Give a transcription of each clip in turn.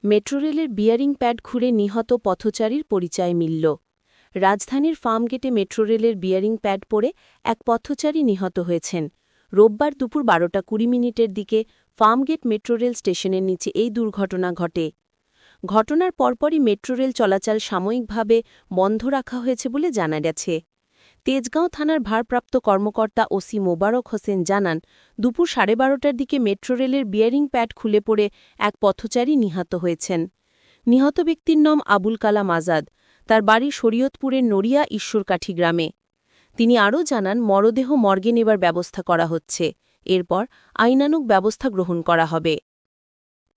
মেট্রোরেলের bearing pad খুঁড়ে নিহত পথচারীর পরিচয় মিলল। রাজধানীর ফার্মগেটে মেট্রোরেলের বিয়ারিং প্যাড পড়ে এক পথচারী নিহত হয়েছেন। রোববার দুপুর 12:20 দিকে ফার্মগেট মেট্রোরেল স্টেশনের নিচে এই দুর্ঘটনা ঘটে। ঘটনার পরপরই মেট্রোরেল চলাচল সাময়িকভাবে বন্ধ রাখা হয়েছে বলে জানা গেছে। তেজগাঁও থানার ভারপ্রাপ্ত কর্মকর্তা ওসি মোবারক হোসেন জানান, দুপুর 12:30টার দিকে মেট্রোরেলের বিয়ারিং প্যাড খুলে পড়ে এক পথচারী নিহত হয়েছেন। নিহত ব্যক্তির নাম আবুল কালাম আজাদ। তার বাড়ি শরীয়তপুরের নড়িয়া ঈশ্বরকাঠি গ্রামে। তিনি আরও জানান, মরদেহ মর্গে নেবার ব্যবস্থা করা হচ্ছে। এরপর আইনানুগ ব্যবস্থা গ্রহণ করা হবে।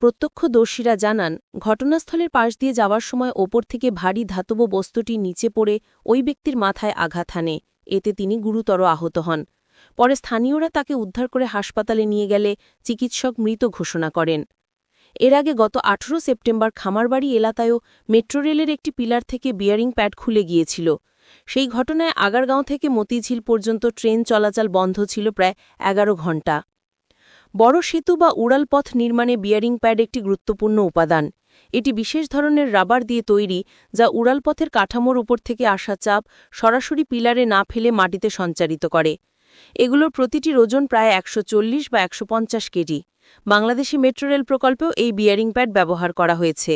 প্রত্যক্ষদর্শীরা জানান, ঘটনাস্থলের পাশ দিয়ে যাওয়ার সময় ওপর থেকে ভারী ধাতব বস্তুটি নিচে পড়ে ওই ব্যক্তির মাথায় আঘাত হানে। এতে তিনি গুরুতর আহত হন। পরে স্থানীয়রা তাকে উদ্ধার করে হাসপাতালে নিয়ে গেলে চিকিৎসক মৃত ঘোষণা করেন। এর আগে গত 18 সেপ্টেম্বর খামারবাড়ি এলাকায়ও মেট্রোরেলের একটি পিলার থেকে বিয়ারিং প্যাড খুলে গিয়েছিল। সেই ঘটনায় আগারগাঁও থেকে মতিঝিল পর্যন্ত ট্রেন চলাচল বন্ধ ছিল প্রায় 11 ঘণ্টা। বড় সেতু বা উড়ালপথ নির্মাণে বিয়ারিং প্যাড একটি গুরুত্বপূর্ণ উপাদান। এটি বিশেষ ধরনের রাবার দিয়ে তৈরি, যা উড়ালপথের কাঠামোর উপর থেকে আসা চাপ সরাসরি পিলারে না ফেলে মাটিতে সঞ্চারিত করে। এগুলোর প্রতিটির ওজন প্রায় 140 বা 150 কেজি। বাংলাদেশি মেট্রোরেল প্রকল্পেও এই বিয়ারিং প্যাড ব্যবহার করা হয়েছে।